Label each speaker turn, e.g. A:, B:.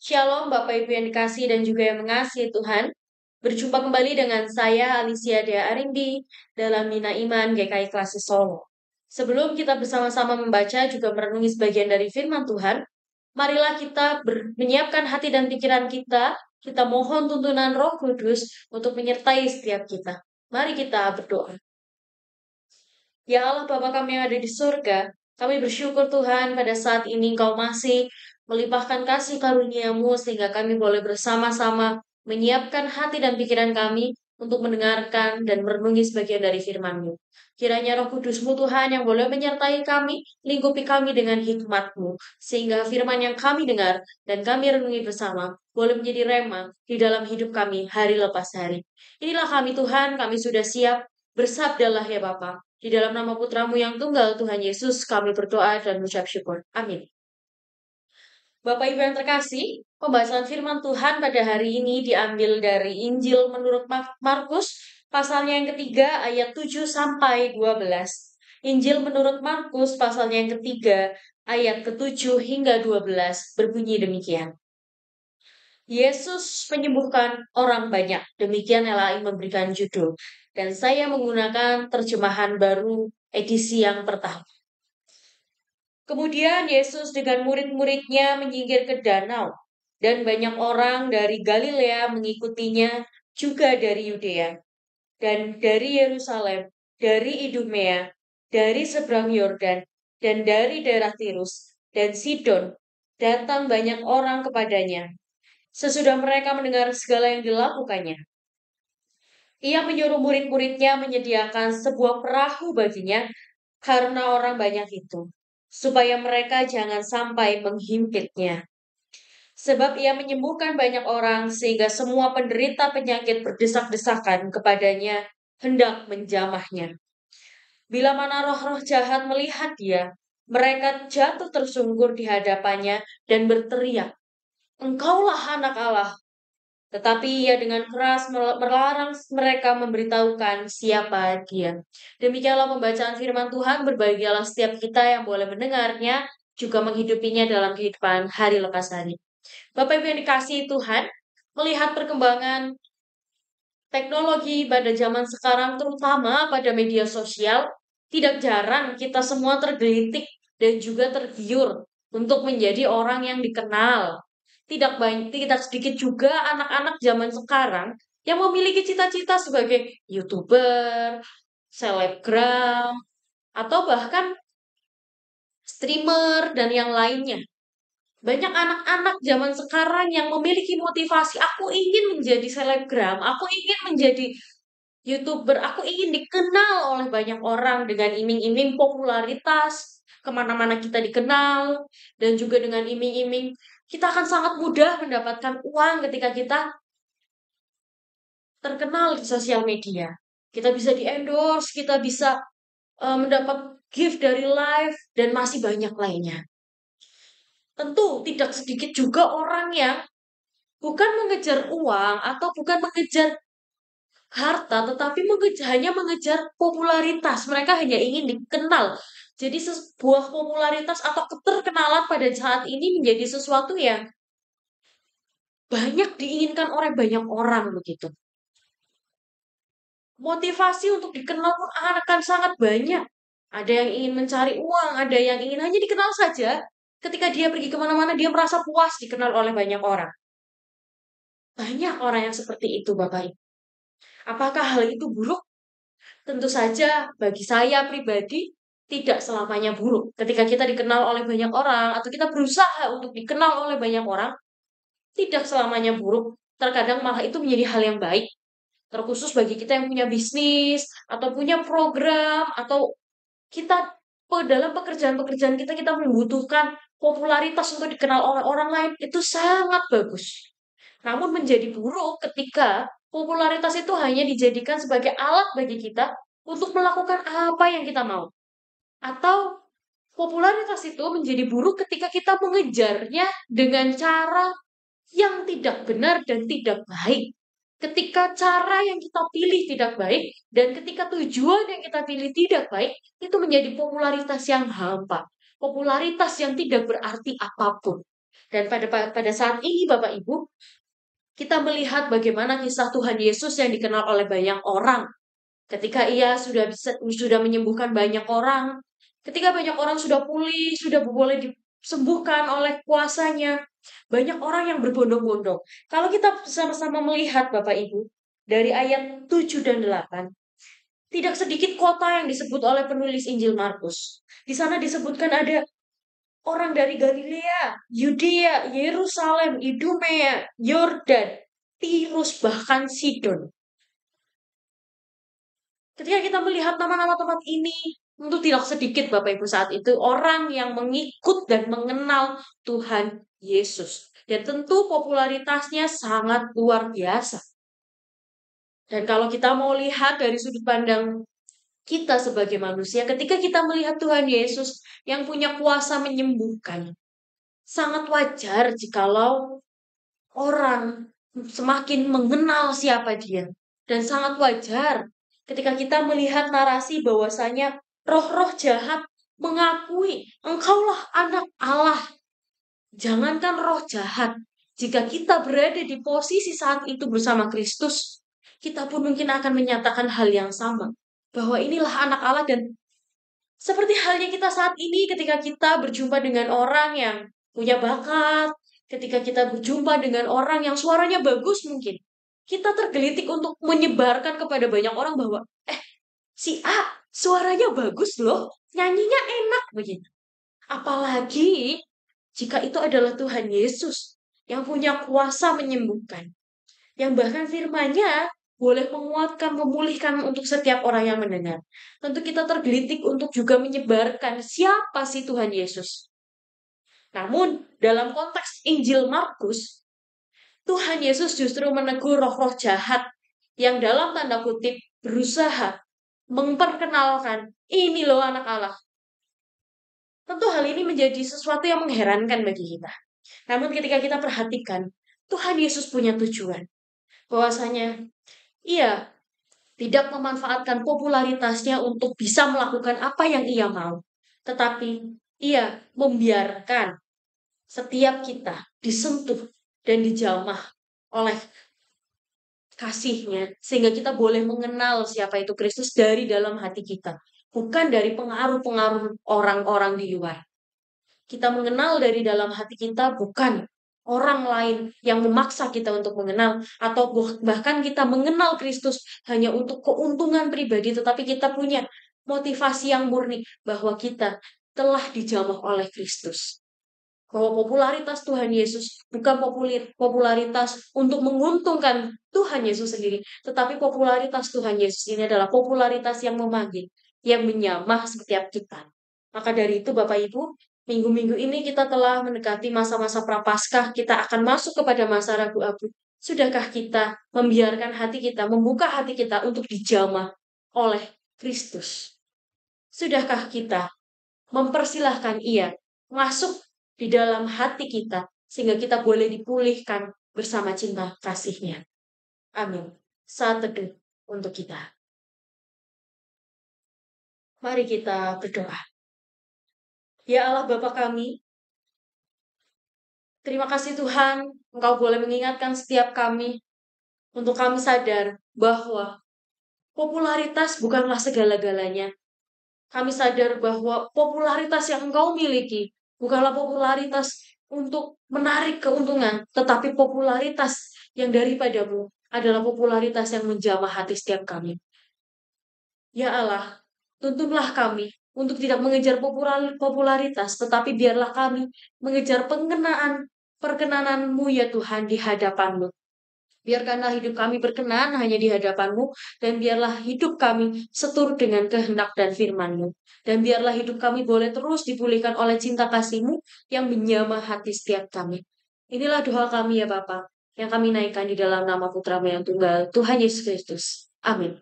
A: Shalom Bapak Ibu yang dikasihi dan juga yang mengasihi Tuhan. Berjumpa kembali dengan saya Alicia Dea Arindi dalam Mina Iman GKI Klasi Solo. Sebelum kita bersama-sama membaca juga merenungi sebagian dari firman Tuhan, marilah kita menyiapkan hati dan pikiran kita mohon tuntunan Roh Kudus untuk menyertai setiap kita. Mari kita berdoa. Ya Allah Bapa kami yang ada di surga, kami bersyukur Tuhan pada saat ini Engkau masih melimpahkan kasih karunia-Mu sehingga kami boleh bersama-sama menyiapkan hati dan pikiran kami untuk mendengarkan dan merenungi sebagian dari firman-Mu. Kiranya Roh Kudus-Mu Tuhan yang boleh menyertai kami, lingkupi kami dengan hikmat-Mu, sehingga firman yang kami dengar dan kami renungi bersama boleh menjadi rema di dalam hidup kami hari lepas hari. Inilah kami Tuhan, kami sudah siap, bersabdalah ya Bapa. Di dalam nama putramu yang tunggal, Tuhan Yesus, kami berdoa dan mengucap syukur. Amin. Bapak Ibu yang terkasih, pembahasan firman Tuhan pada hari ini diambil dari Injil menurut Markus, pasalnya yang ketiga, ayat 7 sampai 12. Injil menurut Markus, pasalnya yang ketiga, ayat ke-7 hingga 12, berbunyi demikian. Yesus menyembuhkan orang banyak. Demikian LAI memberikan judul. Dan saya menggunakan terjemahan baru edisi yang pertama. Kemudian Yesus dengan murid-muridnya menyingkir ke danau. Dan banyak orang dari Galilea mengikutinya, juga dari Yudea. Dan dari Yerusalem, dari Idumea, dari seberang Yordan, dan dari daerah Tirus, dan Sidon, datang banyak orang kepadanya. Sesudah mereka mendengar segala yang dilakukannya, ia menyuruh murid-muridnya menyediakan sebuah perahu baginya karena orang banyak itu, supaya mereka jangan sampai menghimpitnya. Sebab ia menyembuhkan banyak orang sehingga semua penderita penyakit berdesak-desakan kepadanya hendak menjamahnya. Bila mana roh-roh jahat melihat dia, mereka jatuh tersungkur di hadapannya dan berteriak, "Engkaulah anak Allah." Tetapi ia dengan keras melarang mereka memberitahukan siapa dia. Demikianlah pembacaan firman Tuhan, berbahagialah setiap kita yang boleh mendengarnya, juga menghidupinya dalam kehidupan hari lepas hari. Bapak Ibu yang dikasihi Tuhan, melihat perkembangan teknologi pada zaman sekarang, terutama pada media sosial, tidak jarang kita semua tergelitik dan juga tergiur untuk menjadi orang yang dikenal. Tidak sedikit juga anak-anak zaman sekarang yang memiliki cita-cita sebagai YouTuber, selebgram, atau bahkan streamer dan yang lainnya. Banyak anak-anak zaman sekarang yang memiliki motivasi, aku ingin menjadi selebgram, aku ingin menjadi YouTuber, aku ingin dikenal oleh banyak orang dengan iming-iming popularitas, kemana-mana kita dikenal, dan juga dengan iming-iming kita akan sangat mudah mendapatkan uang ketika kita terkenal di sosial media. Kita bisa di-endorse, kita bisa mendapat gift dari live, dan masih banyak lainnya. Tentu tidak sedikit juga orang yang bukan mengejar uang atau bukan mengejar harta, tetapi hanya mengejar popularitas. Mereka hanya ingin dikenal. Jadi sebuah popularitas atau keterkenalan pada saat ini menjadi sesuatu yang banyak diinginkan oleh banyak orang begitu. Motivasi untuk dikenal pun akan sangat banyak. Ada yang ingin mencari uang, ada yang ingin hanya dikenal saja. Ketika dia pergi kemana-mana, dia merasa puas dikenal oleh banyak orang. Banyak orang yang seperti itu, Bapak Ibu. Apakah hal itu buruk? Tentu saja bagi saya pribadi tidak selamanya buruk. Ketika kita dikenal oleh banyak orang atau kita berusaha untuk dikenal oleh banyak orang, tidak selamanya buruk. Terkadang malah itu menjadi hal yang baik. Terkhusus bagi kita yang punya bisnis atau punya program atau kita dalam pekerjaan-pekerjaan kita membutuhkan popularitas untuk dikenal oleh orang lain, itu sangat bagus. Namun menjadi buruk ketika popularitas itu hanya dijadikan sebagai alat bagi kita untuk melakukan apa yang kita mau. Atau popularitas itu menjadi buruk ketika kita mengejarnya dengan cara yang tidak benar dan tidak baik. Ketika cara yang kita pilih tidak baik, dan ketika tujuan yang kita pilih tidak baik, itu menjadi popularitas yang hampa. Popularitas yang tidak berarti apapun. Dan pada saat ini Bapak Ibu, kita melihat bagaimana kisah Tuhan Yesus yang dikenal oleh banyak orang. Ketika ia sudah menyembuhkan banyak orang, ketika banyak orang sudah pulih, sudah boleh disembuhkan oleh kuasanya, banyak orang yang berbondong-bondong. Kalau kita sama-sama melihat Bapak Ibu, dari ayat 7 dan 8, tidak sedikit kota yang disebut oleh penulis Injil Markus. Di sana disebutkan ada orang dari Galilea, Yudea, Yerusalem, Idumea, Yordan, Tirus, bahkan Sidon. Ketika kita melihat nama-nama tempat ini, tentu tidak sedikit Bapak Ibu saat itu orang yang mengikut dan mengenal Tuhan Yesus. Dan tentu popularitasnya sangat luar biasa. Dan kalau kita mau lihat dari sudut pandang kita sebagai manusia, ketika kita melihat Tuhan Yesus yang punya kuasa menyembuhkan, sangat wajar jikalau orang semakin mengenal siapa dia. Dan sangat wajar ketika kita melihat narasi bahwasanya roh-roh jahat mengakui engkaulah anak Allah. Jangankan roh jahat, jika kita berada di posisi saat itu bersama Kristus, kita pun mungkin akan menyatakan hal yang sama. Bahwa inilah anak Allah, dan seperti halnya kita saat ini ketika kita berjumpa dengan orang yang punya bakat, ketika kita berjumpa dengan orang yang suaranya bagus mungkin, kita tergelitik untuk menyebarkan kepada banyak orang bahwa, si A suaranya bagus loh, nyanyinya enak begitu. Apalagi jika itu adalah Tuhan Yesus yang punya kuasa menyembuhkan, yang bahkan firman-Nya boleh menguatkan, memulihkan untuk setiap orang yang mendengar. Tentu kita tergelitik untuk juga menyebarkan siapa sih Tuhan Yesus. Namun, dalam konteks Injil Markus, Tuhan Yesus justru menegur roh-roh jahat yang dalam tanda kutip berusaha memperkenalkan, ini loh anak Allah. Tentu hal ini menjadi sesuatu yang mengherankan bagi kita. Namun ketika kita perhatikan, Tuhan Yesus punya tujuan. Bahwasanya ia tidak memanfaatkan popularitasnya untuk bisa melakukan apa yang ia mau. Tetapi ia membiarkan setiap kita disentuh dan dijamah oleh kasih-Nya, sehingga kita boleh mengenal siapa itu Kristus dari dalam hati kita, bukan dari pengaruh-pengaruh orang-orang di luar. Kita mengenal dari dalam hati kita, bukan orang lain yang memaksa kita untuk mengenal, atau bahkan kita mengenal Kristus hanya untuk keuntungan pribadi, tetapi kita punya motivasi yang murni bahwa kita telah dijamah oleh Kristus. Bahwa popularitas Tuhan Yesus bukan popularitas untuk menguntungkan Tuhan Yesus sendiri, tetapi popularitas Tuhan Yesus ini adalah popularitas yang memanggil, yang menyamah setiap kita. Maka dari itu Bapak Ibu, minggu-minggu ini kita telah mendekati masa-masa Prapaskah, kita akan masuk kepada masa ragu-abu. Sudahkah kita membiarkan hati kita, membuka hati kita untuk dijamah oleh Kristus? Sudahkah kita mempersilahkan Ia masuk di dalam hati kita, sehingga kita boleh dipulihkan bersama cinta kasih-Nya? Amin. Saat teduh untuk kita. Mari kita berdoa. Ya Allah Bapa kami, terima kasih Tuhan, Engkau boleh mengingatkan setiap kami untuk kami sadar bahwa popularitas bukanlah segala-galanya. Kami sadar bahwa popularitas yang Engkau miliki bukanlah popularitas untuk menarik keuntungan, tetapi popularitas yang daripadamu adalah popularitas yang menjamah hati setiap kami. Ya Allah, tuntunlah kami untuk tidak mengejar popularitas, tetapi biarlah kami mengejar perkenanan-Mu ya Tuhan di hadapan-Mu. Biarkanlah hidup kami berkenan hanya di hadapan-Mu, dan biarlah hidup kami seturut dengan kehendak dan firman-Mu. Dan biarlah hidup kami boleh terus dipulihkan oleh cinta kasih-Mu yang menyamah hati setiap kami. Inilah doa kami ya Bapa, yang kami naikkan di dalam nama Putra-Mu yang tunggal, Tuhan Yesus Kristus. Amin.